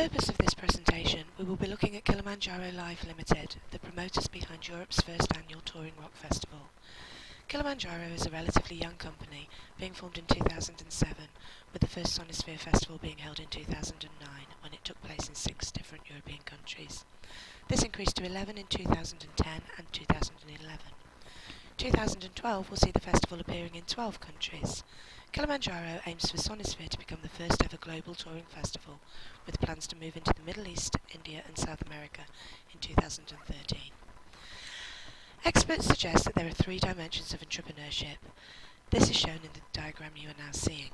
purpose of this presentation, we will be looking at Kilimanjaro Live Limited, the promoters behind Europe's first annual touring rock festival. Kilimanjaro is a relatively young company, being formed in 2007, with the first Sonisphere festival being held in 2009, when it took place in 6 different European countries. This increased to 11 in 2010 and 2011. 2012 will see the festival appearing in 12 countries. Kilimanjaro aims for Sonisphere to become the first ever global touring festival, with plans to move into the Middle East, India and South America in 2013. Experts suggest that there are 3 dimensions of entrepreneurship. This is shown in the diagram you are now seeing.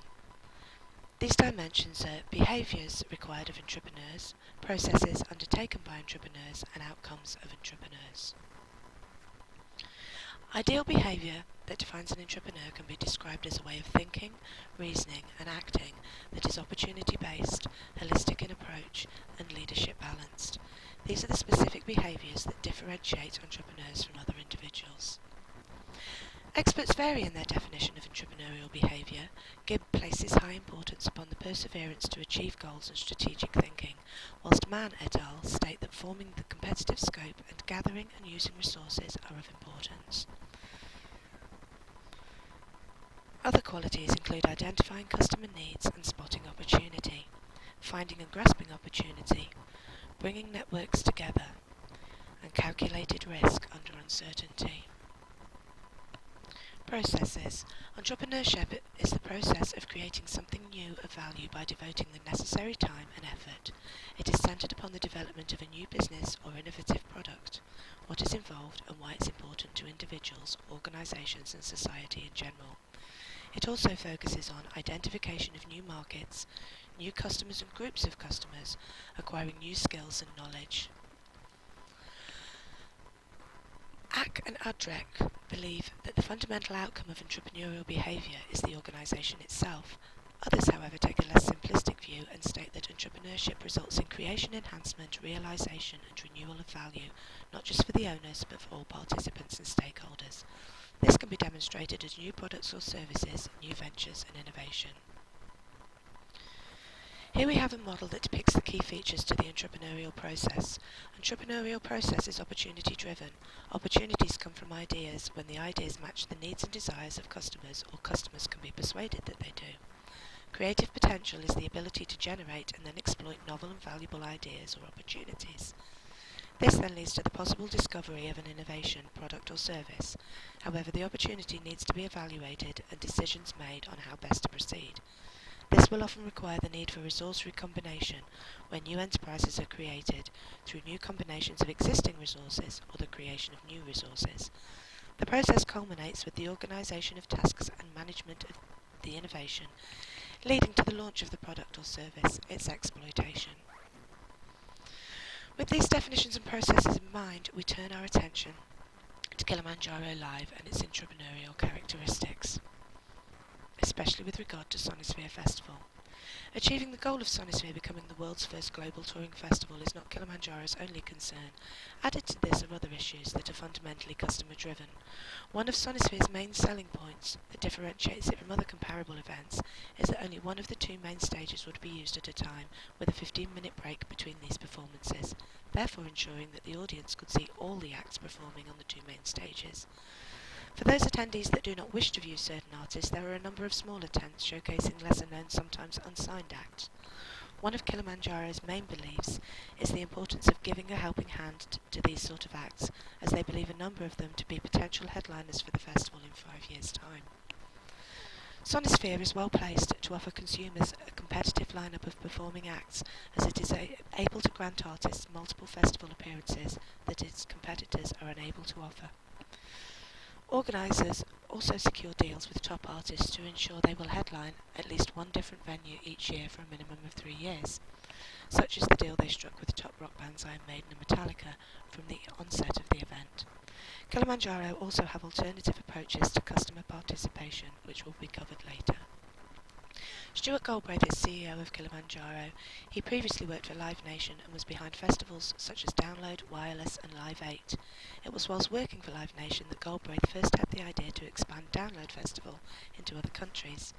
These dimensions are behaviours required of entrepreneurs, processes undertaken by entrepreneurs and outcomes of entrepreneurs. Ideal behaviour that defines an entrepreneur can be described as a way of thinking, reasoning and acting that is opportunity-based, holistic in approach and leadership balanced. These are the specific behaviours that differentiate entrepreneurs from other individuals. Experts vary in their definition of entrepreneurial behaviour. Gibb places high importance upon the perseverance to achieve goals and strategic thinking, whilst Mann et al. State that forming the competitive scope and gathering and using resources are of importance. Other qualities include identifying customer needs and spotting opportunity, finding and grasping opportunity, bringing networks together, and calculated risk under uncertainty. Processes. Entrepreneurship is the process of creating something new of value by devoting the necessary time and effort. It is centred upon the development of a new business or innovative product, what is involved and why it's important to individuals, organisations and society in general. It also focuses on identification of new markets, new customers and groups of customers, acquiring new skills and knowledge. Ack and Adrek believe that the fundamental outcome of entrepreneurial behaviour is the organisation itself. Others, however, take a less simplistic view and state that entrepreneurship results in creation, enhancement, realisation and renewal of value, not just for the owners but for all participants and stakeholders. This can be demonstrated as new products or services, new ventures and innovation. Here we have a model that depicts the key features to the entrepreneurial process. Entrepreneurial process is opportunity driven. Opportunities come from ideas when the ideas match the needs and desires of customers or customers can be persuaded that they do. Creative potential is the ability to generate and then exploit novel and valuable ideas or opportunities. This then leads to the possible discovery of an innovation, product or service. However, the opportunity needs to be evaluated and decisions made on how best to proceed. This will often require the need for resource recombination, where new enterprises are created through new combinations of existing resources or the creation of new resources. The process culminates with the organisation of tasks and management of the innovation, leading to the launch of the product or service, its exploitation. With these definitions and processes in mind, we turn our attention to Kilimanjaro Live and its entrepreneurial characteristics, especially with regard to Sonisphere Festival. Achieving the goal of Sonisphere becoming the world's first global touring festival is not Kilimanjaro's only concern. Added to this are other issues that are fundamentally customer driven. One of Sonisphere's main selling points that differentiates it from other comparable events is that only one of the 2 main stages would be used at a time, with a 15-minute break between these performances, therefore ensuring that the audience could see all the acts performing on the 2 main stages. For those attendees that do not wish to view certain artists, there are a number of smaller tents showcasing lesser-known, sometimes unsigned acts. One of Kilimanjaro's main beliefs is the importance of giving a helping hand to these sort of acts, as they believe a number of them to be potential headliners for the festival in 5 years' time. Sonisphere is well placed to offer consumers a competitive lineup of performing acts, as it is able to grant artists multiple festival appearances that its competitors are unable to offer. Organisers also secure deals with top artists to ensure they will headline at least one different venue each year for a minimum of 3 years, such as the deal they struck with top rock bands Iron Maiden and Metallica from the onset of the event. Kilimanjaro also have alternative approaches to customer participation, which will be covered later. Stuart Galbraith is CEO of Kilimanjaro. He previously worked for Live Nation and was behind festivals such as Download, Wireless and Live 8. It was whilst working for Live Nation that Galbraith first had the idea to expand Download Festival into other countries.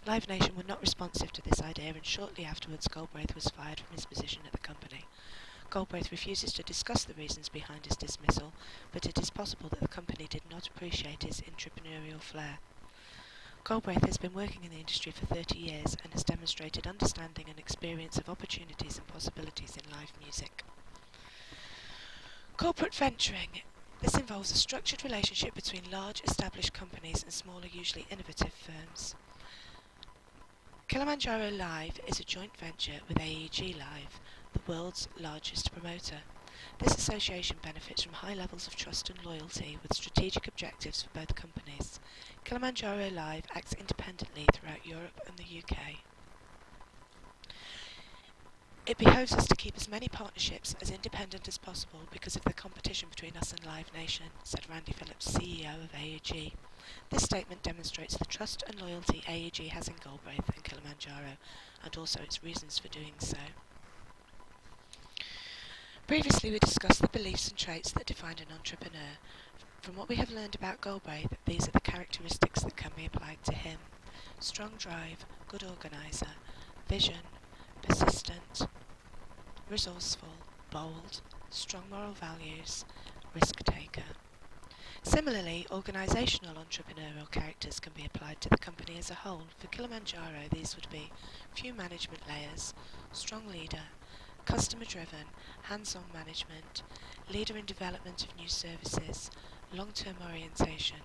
Live Nation were not responsive to this idea, and shortly afterwards Galbraith was fired from his position at the company. Galbraith refuses to discuss the reasons behind his dismissal, but it is possible that the company did not appreciate his entrepreneurial flair. Galbraith has been working in the industry for 30 years and has demonstrated understanding and experience of opportunities and possibilities in live music. Corporate venturing. This involves a structured relationship between large established companies and smaller, usually innovative firms. Kilimanjaro Live is a joint venture with AEG Live, the world's largest promoter. This association benefits from high levels of trust and loyalty with strategic objectives for both companies. Kilimanjaro Live acts independently throughout Europe and the UK. It behoves us to keep as many partnerships as independent as possible because of the competition between us and Live Nation, said Randy Phillips, CEO of AEG. This statement demonstrates the trust and loyalty AEG has in Galbraith and Kilimanjaro, and also its reasons for doing so. Previously we discussed the beliefs and traits that define an entrepreneur. From what we have learned about Galbraith, these are the characteristics that can be applied to him. Strong drive, good organiser, vision, persistent, resourceful, bold, strong moral values, risk-taker. Similarly, organisational entrepreneurial characters can be applied to the company as a whole. For Kilimanjaro, these would be few management layers, strong leader, customer-driven, hands-on management, leader in development of new services, long-term orientation,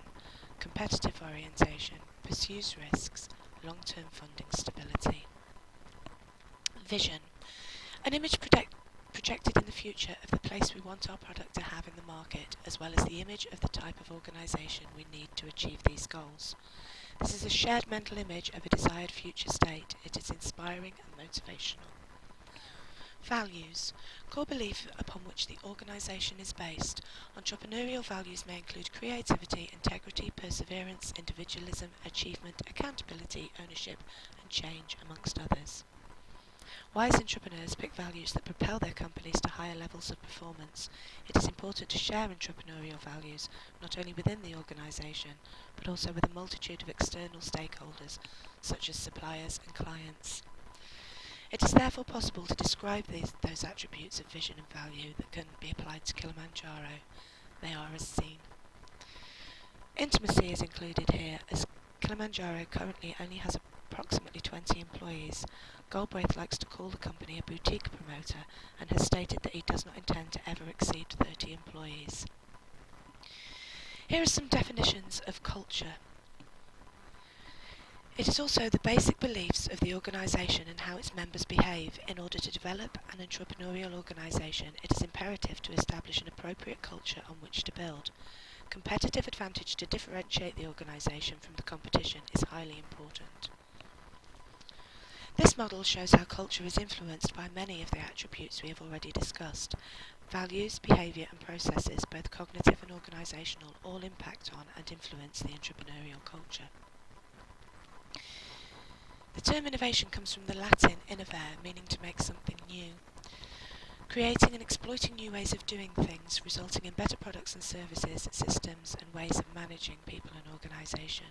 competitive orientation, pursues risks, long-term funding stability. Vision. An image projected in the future of the place we want our product to have in the market, as well as the image of the type of organisation we need to achieve these goals. This is a shared mental image of a desired future state. It is inspiring and motivational. Values. Core belief upon which the organisation is based. Entrepreneurial values may include creativity, integrity, perseverance, individualism, achievement, accountability, ownership, and change, amongst others. Wise entrepreneurs pick values that propel their companies to higher levels of performance. It is important to share entrepreneurial values, not only within the organisation, but also with a multitude of external stakeholders, such as suppliers and clients. It is therefore possible to describe those attributes of vision and value that can be applied to Kilimanjaro. They are as seen. Intimacy is included here, as Kilimanjaro currently only has approximately 20 employees. Galbraith likes to call the company a boutique promoter and has stated that he does not intend to ever exceed 30 employees. Here are some definitions of culture. It is also the basic beliefs of the organisation and how its members behave. In order to develop an entrepreneurial organisation, it is imperative to establish an appropriate culture on which to build. Competitive advantage to differentiate the organisation from the competition is highly important. This model shows how culture is influenced by many of the attributes we have already discussed. Values, behaviour and processes, both cognitive and organisational, all impact on and influence the entrepreneurial culture. The term innovation comes from the Latin innovare, meaning to make something new. Creating and exploiting new ways of doing things, resulting in better products and services, systems and ways of managing people and organisation.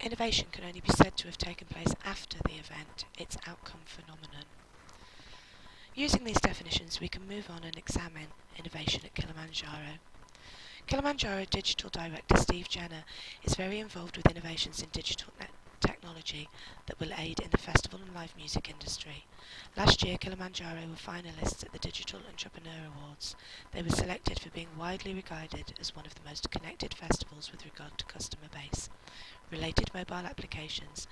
Innovation can only be said to have taken place after the event, its outcome phenomenon. Using these definitions, we can move on and examine innovation at Kilimanjaro. Kilimanjaro Digital Director Steve Jenner is very involved with innovations in digital technology that will aid in the festival and live music industry. Last year, Kilimanjaro were finalists at the Digital Entrepreneur Awards. They were selected for being widely regarded as one of the most connected festivals with regard to customer base, related mobile applications,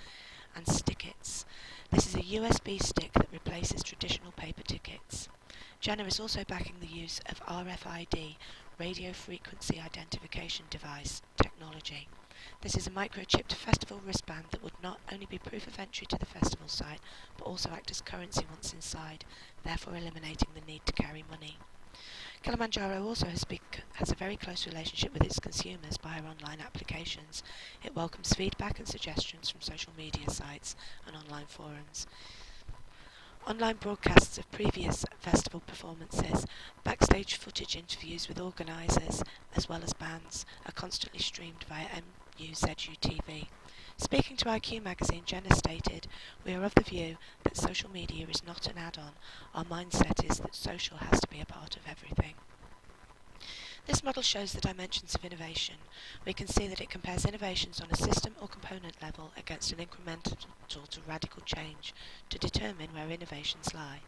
and stickets. This is a USB stick that replaces traditional paper tickets. Jenner is also backing the use of RFID, Radio Frequency Identification Device, technology. This is a microchipped festival wristband that would not only be proof of entry to the festival site, but also act as currency once inside, therefore eliminating the need to carry money. Kilimanjaro also has a very close relationship with its consumers via online applications. It welcomes feedback and suggestions from social media sites and online forums. Online broadcasts of previous festival performances, backstage footage interviews with organisers, as well as bands, are constantly streamed via MUZU TV. Speaking to IQ magazine, Jenna stated, "We are of the view that social media is not an add-on. Our mindset is that social has to be a part of everything." This model shows the dimensions of innovation. We can see that it compares innovations on a system or component level against an incremental to radical change to determine where innovations lie.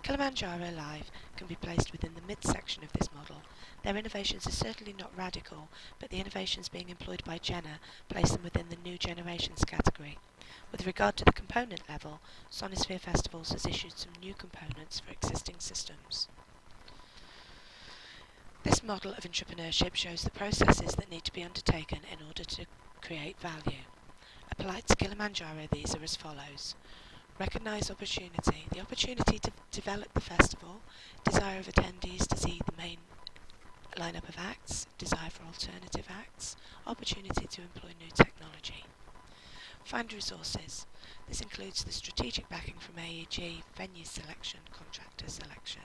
Kilimanjaro Live can be placed within the midsection of this model. Their innovations are certainly not radical, but the innovations being employed by Jenna place them within the new generations category. With regard to the component level, Sonisphere Festivals has issued some new components for existing systems. This model of entrepreneurship shows the processes that need to be undertaken in order to create value. Applied to Kilimanjaro, these are as follows. Recognise opportunity. The opportunity to develop the festival, desire of attendees to see the main lineup of acts, desire for alternative acts, opportunity to employ new technology. Find resources. This includes the strategic backing from AEG, venue selection, contractor selection.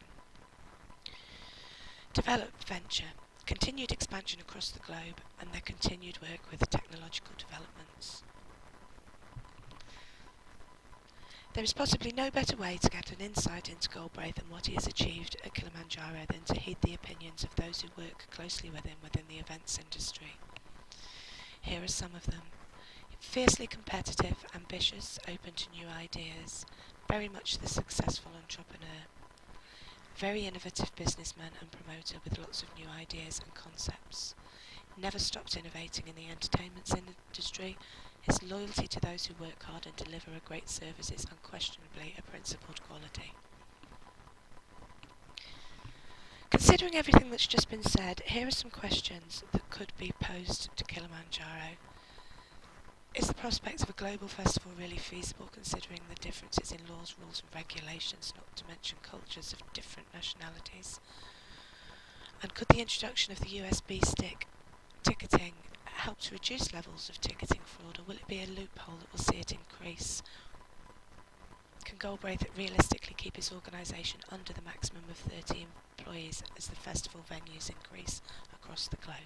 Develop venture. Continued expansion across the globe and their continued work with technological developments. There is possibly no better way to get an insight into Galbraith and what he has achieved at Kilimanjaro than to heed the opinions of those who work closely with him within the events industry. Here are some of them. Fiercely competitive, ambitious, open to new ideas, very much the successful entrepreneur. Very innovative businessman and promoter with lots of new ideas and concepts. Never stopped innovating in the entertainment industry. His loyalty to those who work hard and deliver a great service is unquestionably a principled quality. Considering everything that's just been said, here are some questions that could be posed to Kilimanjaro. Is the prospect of a global festival really feasible, considering the differences in laws, rules and regulations, not to mention cultures of different nationalities? And could the introduction of the USB stick ticketing help to reduce levels of ticketing fraud, or will it be a loophole that will see it increase? Can Galbraith realistically keep its organisation under the maximum of 30 employees as the festival venues increase across the globe?